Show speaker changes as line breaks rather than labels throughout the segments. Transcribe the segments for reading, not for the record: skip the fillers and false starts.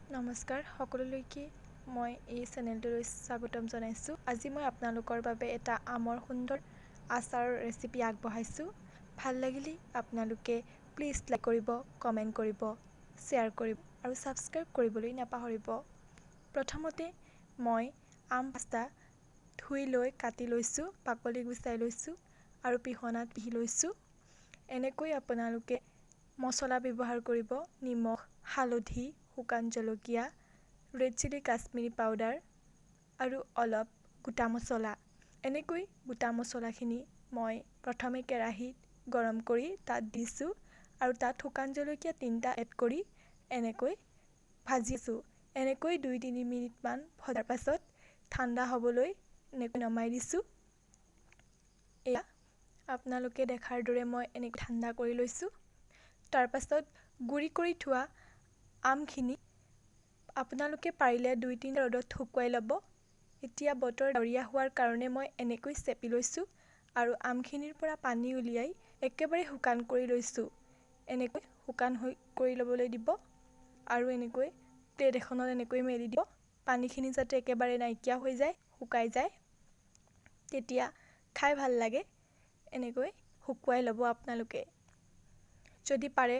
নমস্কাৰ সকলোলৈকে মই এই চেনেলটোলৈ স্বাগতম জনাইছোঁ। আজি মই আপোনালোকৰ বাবে এটা আমৰ সুন্দৰ আচাৰৰ ৰেচিপি আগবঢ়াইছোঁ। ভাল লাগিলে আপোনালোকে প্লিজ লাইক কৰিব, কমেণ্ট কৰিব, শ্বেয়াৰ কৰিব আৰু ছাবস্ক্ৰাইব কৰিবলৈ নাপাহৰিব। প্ৰথমতে মই আম 5টা ধুই লৈ কাটি লৈছোঁ, বাকলি গুচাই লৈছোঁ আৰু পিহনাত পিহি লৈছোঁ। এনেকৈ আপোনালোকে মছলা ব্যৱহাৰ কৰিব: নিমখ, হালধি, শুকান জলকীয়া, ৰেড চিলি কাশ্মীৰী পাউডাৰ আৰু অলপ গোটা মছলা। এনেকৈ গোটা মছলাখিনি মই প্ৰথমে কেৰাহীত গৰম কৰি তাত দিছোঁ আৰু তাত শুকান জলকীয়া 3টা এড কৰি এনেকৈ ভাজিছোঁ। এনেকৈ 2-3 মিনিটমান ভজাৰ পাছত ঠাণ্ডা হ'বলৈ এনেকৈ নমাই দিছোঁ। এয়া আপোনালোকে দেখাৰ দৰে মই এনেকৈ ঠাণ্ডা কৰি লৈছোঁ। তাৰপাছত গুড়ি কৰি থোৱা আমখিনি আপোনালোকে পাৰিলে 2-3 ৰ'দত শুকুৱাই ল'ব। এতিয়া বতৰ ডাৱৰীয়া হোৱাৰ কাৰণে মই এনেকৈ চেপি লৈছোঁ আৰু আমখিনিৰ পৰা পানী উলিয়াই একেবাৰে শুকান কৰি লৈছোঁ। এনেকৈ শুকান কৰি ল'বলৈ দিব আৰু এনেকৈ প্লেট এখনত এনেকৈ মেলি দিব। পানীখিনি যাতে একেবাৰে নাইকিয়া হৈ যায়, শুকাই যায়, তেতিয়া খাই ভাল লাগে। এনেকৈ শুকুৱাই ল'ব আপোনালোকে। যদি পাৰে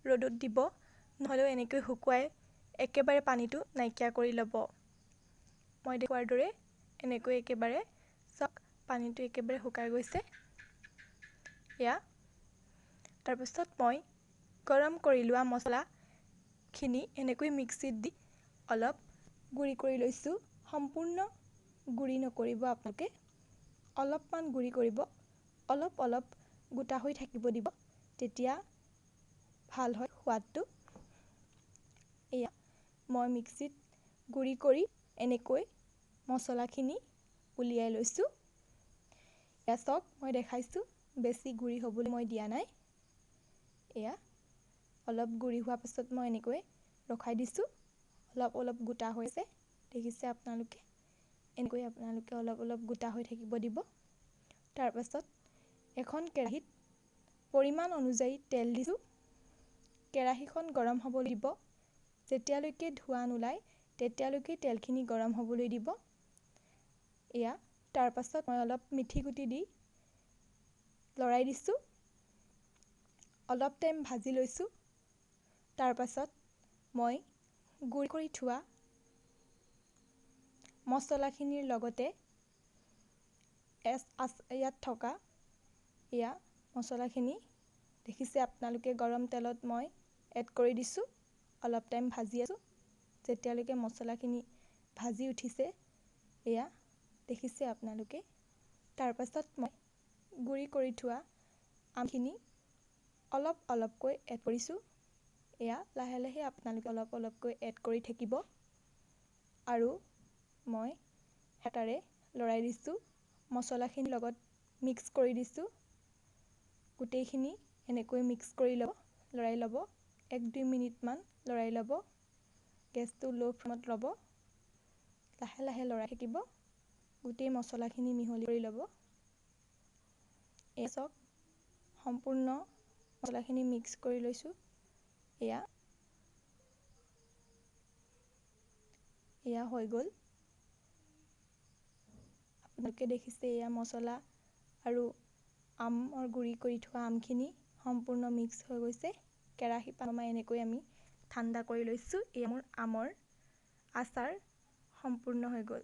ৰ'দত দিব, নহ'লেও এনেকৈ শুকুৱাই একেবাৰে পানীটো নাইকিয়া কৰি ল'ব। মই দেখুৱাৰ দৰে এনেকৈ একেবাৰে পানীটো একেবাৰে শুকাই গৈছে। এয়া তাৰপিছত মই গৰম কৰি লোৱা মছলাখিনি এনেকৈ মিক্সিত দি অলপ গুড়ি কৰি লৈছোঁ। সম্পূৰ্ণ গুড়ি নকৰিব আপোনালোকে, অলপমান গুড়ি কৰিব, অলপ গোটা হৈ থাকিব দিব, তেতিয়া ভাল হয় সোৱাদটো। এয়া মই মিক্সিত গুড়ি কৰি এনেকৈ মছলাখিনি উলিয়াই লৈছোঁ। এয়া চাওক, মই দেখাইছোঁ, বেছি গুড়ি হ'বলৈ মই দিয়া নাই। এয়া অলপ গুড়ি হোৱাৰ পাছত মই এনেকৈ ৰখাই দিছোঁ। অলপ গোটা হৈছে, দেখিছে আপোনালোকে। এনেকৈ আপোনালোকে অলপ গোটা হৈ থাকিব দিব। তাৰপাছত এখন কেৰাহীত পৰিমাণ অনুযায়ী তেল দিছোঁ। কেৰাহীখন গৰম হ'বলৈ দিব। যেতিয়ালৈকে ধোঁৱা নোলায় তেতিয়ালৈকে তেলখিনি গৰম হ'বলৈ দিব। এয়া তাৰপাছত মই অলপ মিঠি গুটি দি লৰাই দিছোঁ। অলপ টাইম ভাজি লৈছোঁ। তাৰপাছত মই গুড়ি কৰি থোৱা মছলাখিনিৰ লগতে ইয়াত থকা এয়া মছলাখিনি দেখিছে আপোনালোকে, গৰম তেলত মই এড কৰি দিছোঁ। অলপ টাইম ভাজি আছোঁ, যেতিয়ালৈকে মছলাখিনি ভাজি উঠিছে। এয়া দেখিছে আপোনালোকে। তাৰপাছত মই গুড়ি কৰি থোৱা আমখিনি অলপকৈ এড কৰিছোঁ। এয়া লাহে লাহে আপোনালোকে অলপকৈ এড কৰি থাকিব আৰু মই হেতাৰে লৰাই দিছোঁ। মছলাখিনিৰ লগত মিক্স কৰি দিছোঁ। গোটেইখিনি এনেকৈ মিক্স কৰি লৰাই ল'ব। 1-2 মিনিটমান লৰাই ল'ব। গেছটো ল' ফ্লেমত ল'ব। লাহে লাহে লৰাই থাকিব। গোটেই মছলাখিনি মিহলি কৰি ল'ব। এয়া চাওক, সম্পূৰ্ণ মছলাখিনি মিক্স কৰি লৈছোঁ। এয়া হৈ গ'ল। আপোনালোকে দেখিছে, এয়া মছলা আৰু আমৰ গুড়ি কৰি থোৱা আমখিনি সম্পূৰ্ণ মিক্স হৈ গৈছে। কেৰাহী নমাই এনেকৈ আমি ঠাণ্ডা কৰি লৈছোঁ। এয়া মোৰ আমৰ আচাৰ সম্পূৰ্ণ হৈ গ'ল।